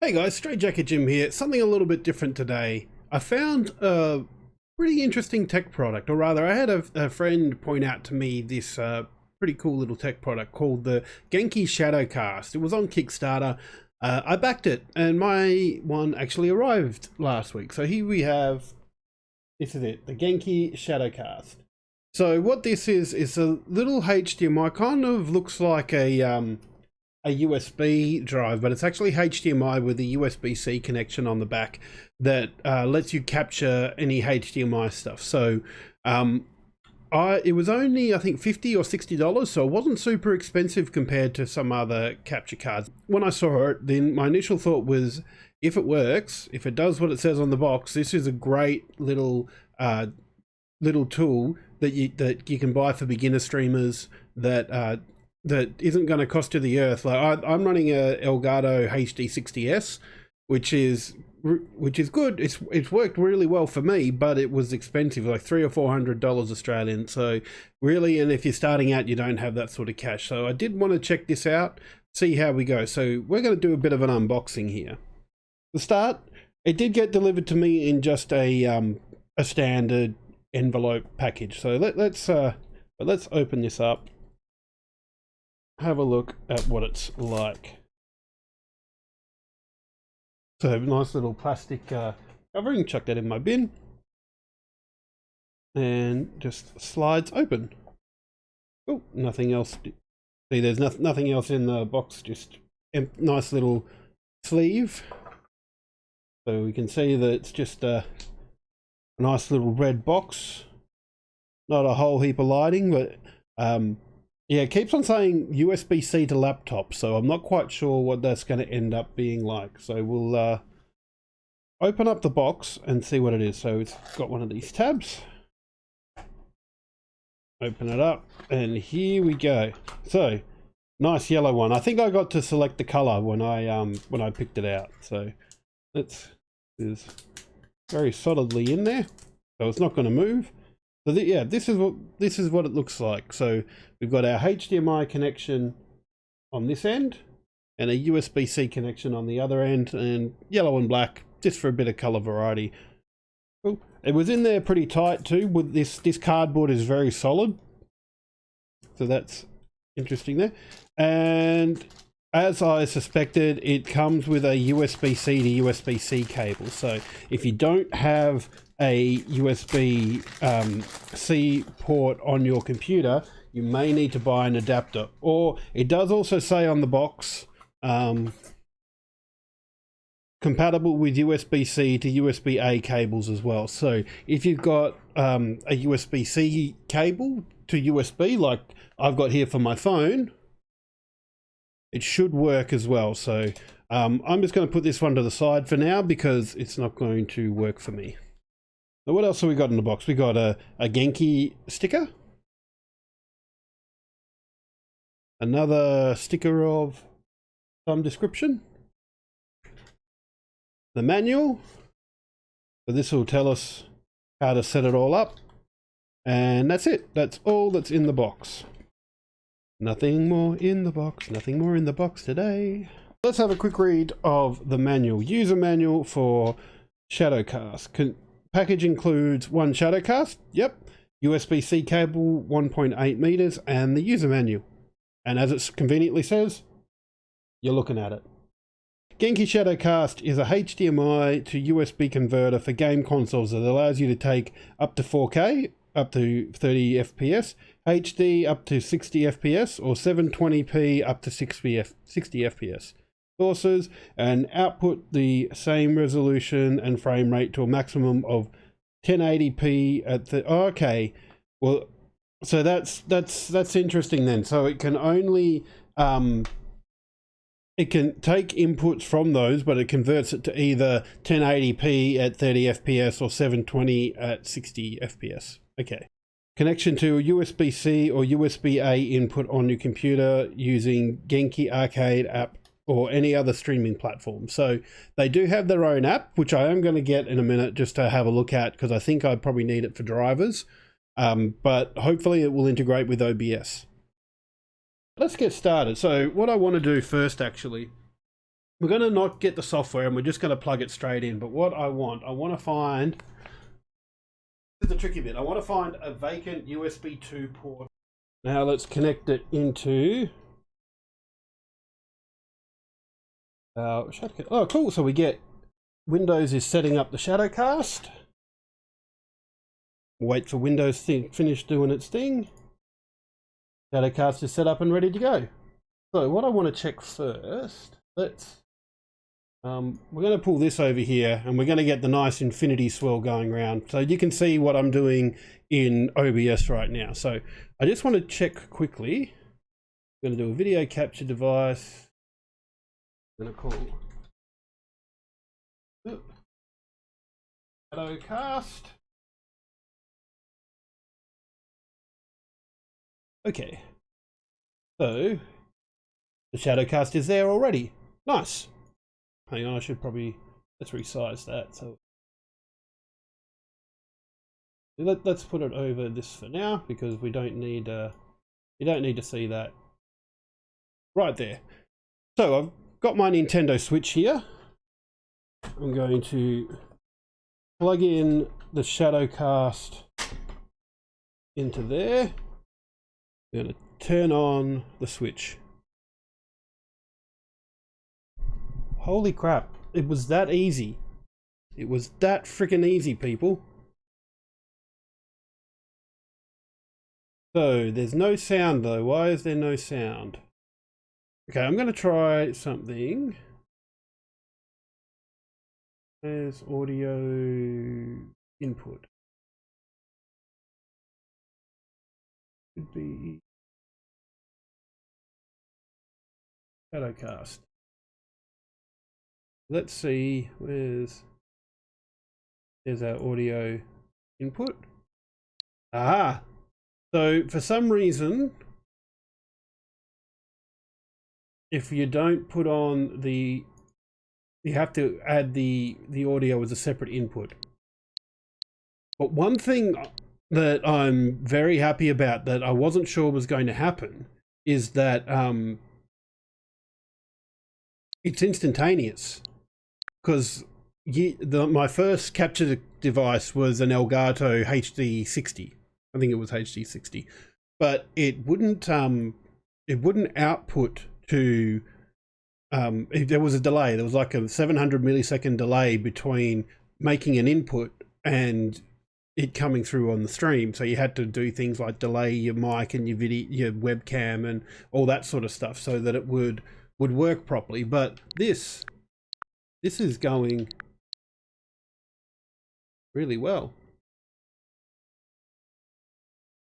Hey guys, Straight Jacket Jim here. Something a little bit different today. I found a pretty interesting tech product, or rather I had a friend point out to me this pretty cool little tech product called the Genki Shadowcast. It was on Kickstarter. I backed it and my one actually arrived last week. So here we have, this is it, the Genki Shadowcast. So what this is a little HDMI, kind of looks like a USB drive, but it's actually HDMI with a USB-C connection on the back that lets you capture any HDMI stuff. So it was only, I think, $50 or $60, so it wasn't super expensive compared to some other capture cards. When I saw it, then my initial thought was, if it works, if it does what it says on the box, this is a great little tool that you can buy for beginner streamers that isn't going to cost you the earth. Like I'm running a Elgato HD60S, which is good. It's worked really well for me, but it was expensive, like $300 or $400 Australian. So really, and if you're starting out, you don't have that sort of cash. So I did want to check this out, see how we go. So we're going to do a bit of an unboxing here. To start, it did get delivered to me in just a standard envelope package. So let's open this up. Have a look at what it's like. So nice little plastic covering, chuck that in my bin, and just slides open. Oh, nothing else. See, there's nothing else in the box, just a nice little sleeve. So we can see that it's just a nice little red box. Not a whole heap of lighting, but yeah, it keeps on saying USB-C to laptop, so I'm not quite sure what that's going to end up being like. So we'll open up the box and see what it is. So it's got one of these tabs. Open it up, and here we go. So nice yellow one. I think I got to select the color when I picked it out. So it's very solidly in there, so it's not going to move. So yeah, this is what it looks like. So we've got our HDMI connection on this end and a USB-C connection on the other end, and yellow and black just for a bit of color variety. Cool. It was in there pretty tight too. With this cardboard is very solid, so that's interesting there. And as I suspected, it comes with a USB-C to USB-C cable. So if you don't have a USB-C port on your computer, you may need to buy an adapter. Or it does also say on the box, compatible with USB-C to USB-A cables as well. So if you've got a USB-C cable to USB, like I've got here for my phone, it should work as well. So I'm just going to put this one to the side for now because it's not going to work for me. So what else have we got in the box? We got a Genki sticker. Another sticker of some description. The manual. So this will tell us how to set it all up. And that's it. That's all that's in the box. Nothing more in the box. Nothing more in the box today. Let's have a quick read of the manual. User manual for Shadowcast. Package includes one Shadowcast, yep, USB-C cable 1.8 meters, and the user manual. And as it conveniently says, you're looking at it. Genki Shadowcast is a HDMI to USB converter for game consoles that allows you to take up to 4K, up to 30 FPS, HD up to 60 FPS, or 720p up to 60 FPS. Sources and output the same resolution and frame rate to a maximum of 1080p at the okay. Well, so that's interesting then. So it can only it can take inputs from those, but it converts it to either 1080p at 30 FPS or 720 at 60 FPS. Okay. Connection to USB-C or USB-A input on your computer using Genki Arcade app or any other streaming platform. So they do have their own app, which I am going to get in a minute just to have a look at, because I think I probably need it for drivers. But hopefully it will integrate with OBS. Let's get started. So what I want to do first actually we're going to not get the software and we're just going to plug it straight in. But what I want to find, this is the tricky bit. I want to find a vacant USB 2 port. Now let's connect it into our Shadowcast. Oh, cool. So we get Windows is setting up the Shadowcast. Wait for Windows to finish doing its thing. Shadowcast is set up and ready to go. So what I want to check first, let's we're going to pull this over here and we're going to get the nice infinity swirl going around. So you can see what I'm doing in OBS right now. So I just want to check quickly. I'm going to do a video capture device. I'm going to call Shadowcast. Okay. So the Shadowcast is there already. Nice. Hang on, I should probably, let's resize that. So let's put it over this for now because we don't need you don't need to see that right there. So I've got my Nintendo Switch here. I'm going to plug in the Shadowcast into there. I'm going to turn on the Switch. Holy crap, it was that easy. It was that freaking easy, people. So, there's no sound though. Why is there no sound? Okay, I'm going to try something. There's audio input. Could be Shadowcast. Let's see, there's our audio input. Aha! So for some reason, if you don't put on you have to add the audio as a separate input. But one thing that I'm very happy about that I wasn't sure was going to happen is that it's instantaneous. Because my first capture device was an Elgato HD60. I think it was HD60, but it wouldn't output to. There was a delay. There was like a 700 millisecond delay between making an input and it coming through on the stream. So you had to do things like delay your mic and your video, your webcam, and all that sort of stuff, so that it would work properly. But this is going really well.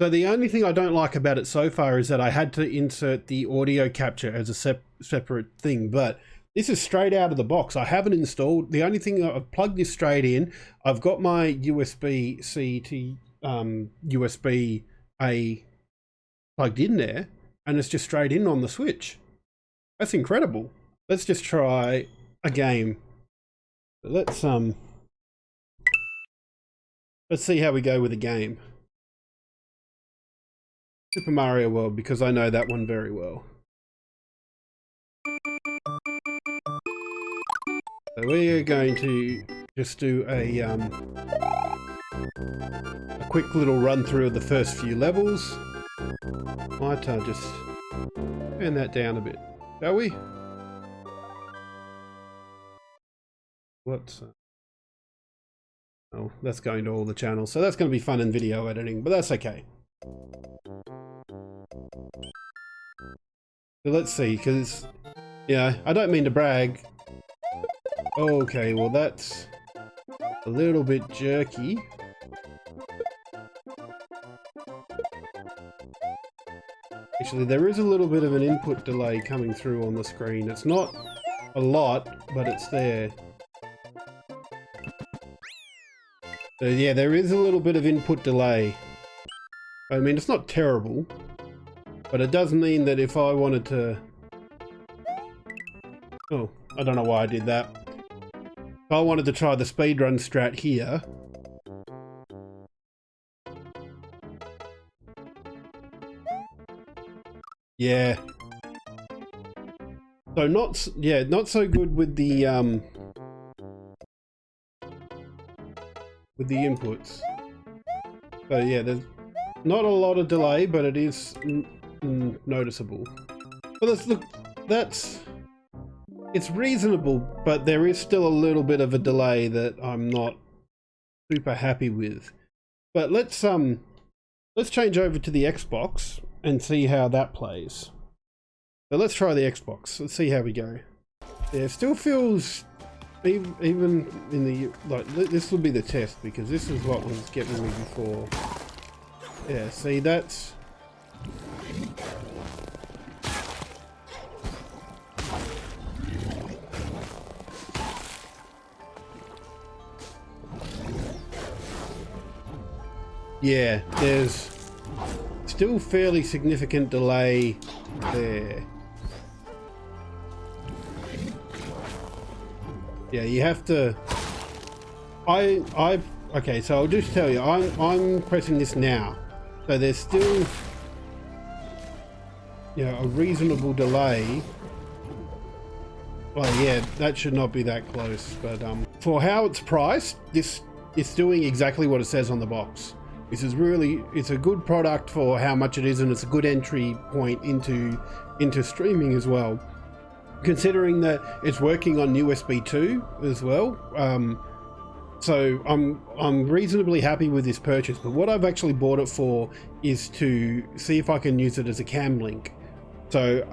So the only thing I don't like about it so far is that I had to insert the audio capture as a separate thing, but this is straight out of the box. I haven't installed. The only thing, I've plugged this straight in. I've got my USB-C to USB-A plugged in there, and it's just straight in on the Switch. That's incredible. Let's just try a game. Let's see how we go with a game. Super Mario World, because I know that one very well. So we're going to just do a quick little run through of the first few levels. Might just turn that down a bit, shall we? What's oh, that's going to all the channels, so that's going to be fun in video editing, but that's okay. So let's see, because yeah, I don't mean to brag. Okay, well that's a little bit jerky. Actually, there is a little bit of an input delay coming through on the screen. It's not a lot, but it's there. So yeah, there is a little bit of input delay. I mean, it's not terrible, but it does mean that if I wanted to... Oh, I don't know why I did that. If I wanted to try the speedrun strat here... Yeah. So not so good with the inputs. So yeah, there's not a lot of delay, but it is noticeable. But it's reasonable, but there is still a little bit of a delay that I'm not super happy with. But let's change over to the Xbox and see how that plays. So let's try the Xbox. Let's see how we go. Yeah, it still feels, even in the, like, this will be the test because this is what was getting me before. Yeah, see, that's... Yeah, there's still fairly significant delay there. Yeah, you have to... okay, so I'll just tell you, I'm pressing this now. So there's still, you know, a reasonable delay. Well, yeah, that should not be that close, but for how it's priced, it's doing exactly what it says on the box. This is really, it's a good product for how much it is, and it's a good entry point into streaming as well. Considering that it's working on USB 2 as well. So I'm reasonably happy with this purchase, but what I've actually bought it for is to see if I can use it as a cam link. So,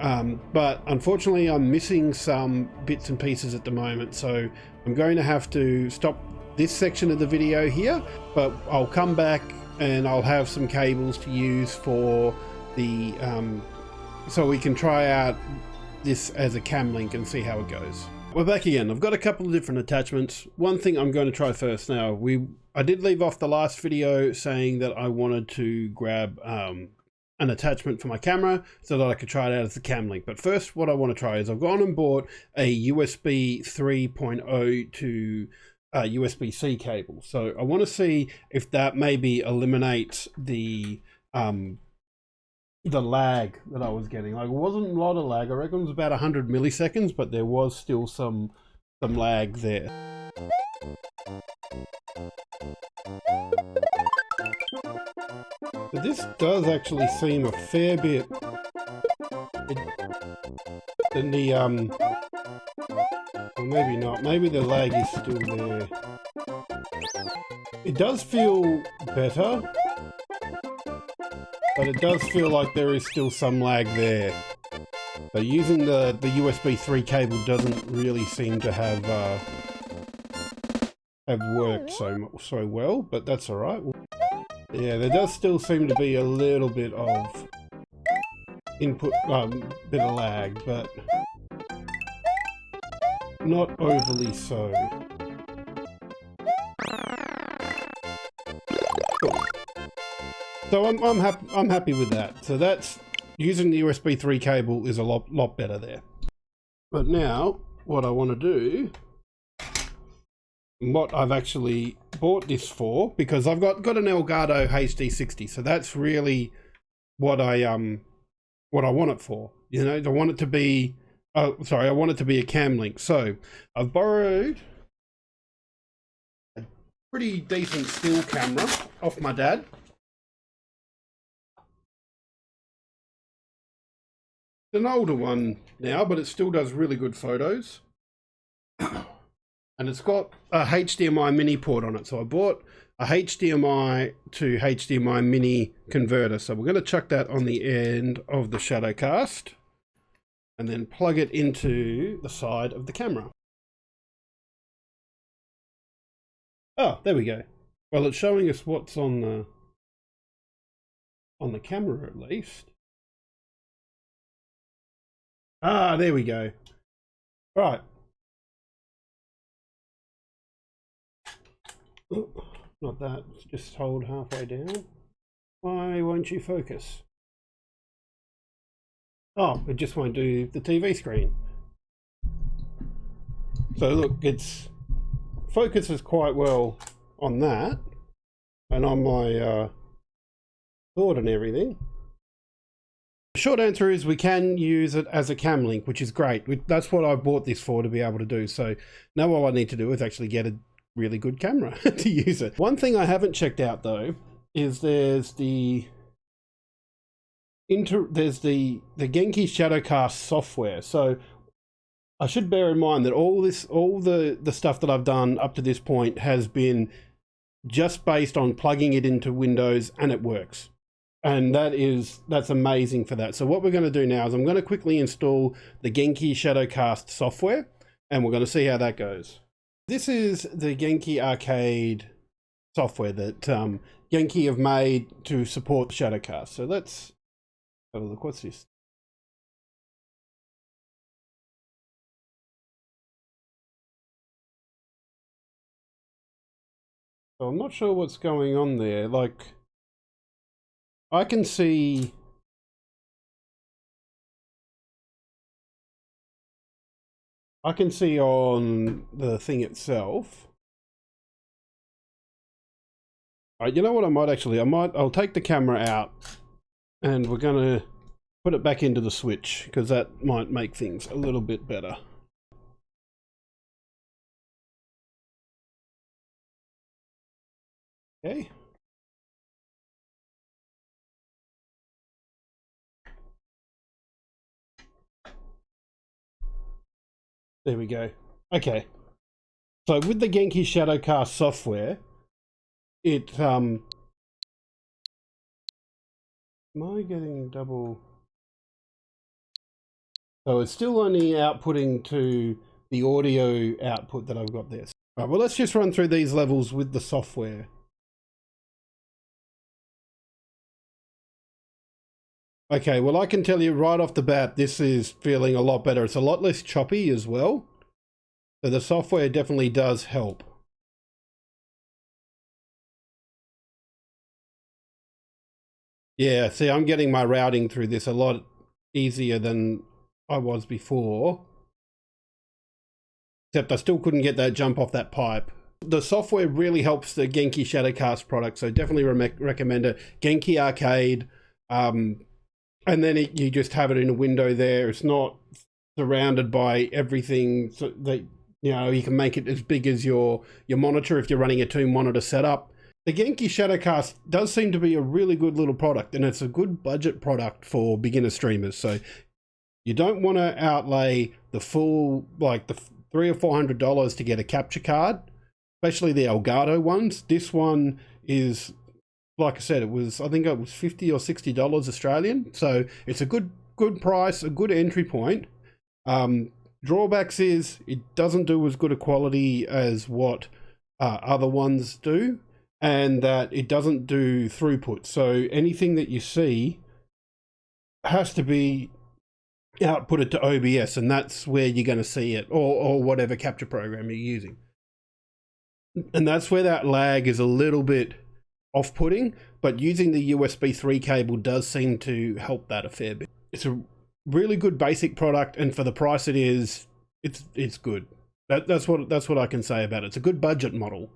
but unfortunately I'm missing some bits and pieces at the moment, so I'm going to have to stop this section of the video here, but I'll come back and I'll have some cables to use for the, so we can try out this as a cam link and see how it goes. We're back again. I've got a couple of different attachments. One thing I'm going to try first now, I did leave off the last video saying that I wanted to grab an attachment for my camera so that I could try it out as a cam link. But first, what I want to try is I've gone and bought a USB 3.0 to USB-C cable. So I want to see if that maybe eliminates the lag that I was getting. Like, it wasn't a lot of lag. I reckon it was about 100 milliseconds, but there was still some lag there. But this does actually seem a fair bit than the or maybe not. Maybe the lag is still there. It does feel better, but it does feel like there is still some lag there. So using the USB 3 cable doesn't really seem to have worked so well, but that's all right. Yeah, there does still seem to be a little bit of input, bit of lag, but not overly so. Cool. So I'm happy with that. So that's, using the USB 3 cable is a lot better there. But now what I want to do, what I've actually bought this for, because I've got an Elgato HD60, so that's really what I want it for. You know, I want it to be, I want it to be a cam link. So I've borrowed a pretty decent still camera off my dad. It's an older one now, but it still does really good photos. And it's got a HDMI mini port on it. So I bought a HDMI to HDMI mini converter. So we're going to chuck that on the end of the Shadowcast and then plug it into the side of the camera. Oh, there we go. Well, it's showing us what's on the camera at least. Ah, there we go. Right. Oh, not that. Just hold halfway down. Why won't you focus? Oh, it just won't do the TV screen. So look, it's focuses quite well on that and on my sword and everything. short answer is we can use it as a cam link, which is great. That's what I bought this for, to be able to do. So now all I need to do is actually get a really good camera to use it. One thing I haven't checked out though is there's the Genki Shadowcast software. So I should bear in mind that all the stuff that I've done up to this point has been just based on plugging it into Windows, and it works. And that's amazing for that. So what we're going to do now is I'm going to quickly install the Genki Shadowcast software, and we're going to see how that goes. This is the Genki Arcade software that Genki have made to support Shadowcast. So let's have a look. What's this? So I'm not sure what's going on there. Like, I can see on the thing itself. All right, you know what I might actually, I'll take the camera out and we're gonna put it back into the switch, because that might make things a little bit better. Okay. There we go. Okay. So with the Genki Shadowcast software, it am I getting double? So it's still only outputting to the audio output that I've got there. All right, well, let's just run through these levels with the software. Okay, well, I can tell you right off the bat, this is feeling a lot better. It's a lot less choppy as well. So the software definitely does help. Yeah, see, I'm getting my routing through this a lot easier than I was before. Except I still couldn't get that jump off that pipe. The software really helps the Genki Shadowcast product, so definitely recommend it. Genki Arcade. And then you just have it in a window there. It's not surrounded by everything, so that you can make it as big as your monitor if you're running a 2-monitor setup. The Genki Shadowcast does seem to be a really good little product, and it's a good budget product for beginner streamers. So you don't want to outlay the full, like the $300 or $400 to get a capture card, especially the Elgato ones. This one is, like I said, I think it was $50 or $60 Australian. So it's a good price, a good entry point. Drawbacks is it doesn't do as good a quality as what other ones do, and that it doesn't do throughput. So anything that you see has to be outputted to OBS, and that's where you're going to see it, or whatever capture program you're using. And that's where that lag is a little bit off-putting, but using the USB 3 cable does seem to help that a fair bit. It's a really good basic product, and for the price it is, it's good. That's what I can say about it. It's a good budget model.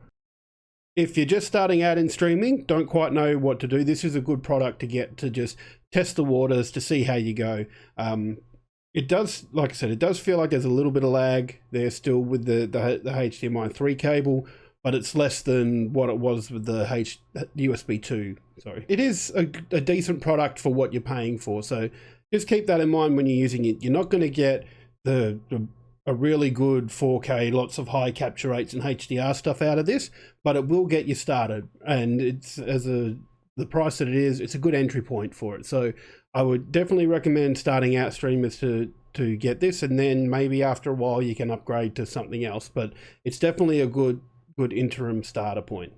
If you're just starting out in streaming, don't quite know what to do, this is a good product to get to just test the waters to see how you go. It does, like I said, it does feel like there's a little bit of lag there still with the HDMI 3 cable, but it's less than what it was with the USB 2. Sorry. It is a decent product for what you're paying for, so just keep that in mind when you're using it. You're not going to get a really good 4K, lots of high capture rates and HDR stuff out of this, but it will get you started, and it's the price that it is, it's a good entry point for it. So I would definitely recommend starting out streamers to get this, and then maybe after a while you can upgrade to something else, but it's definitely a good interim starter point.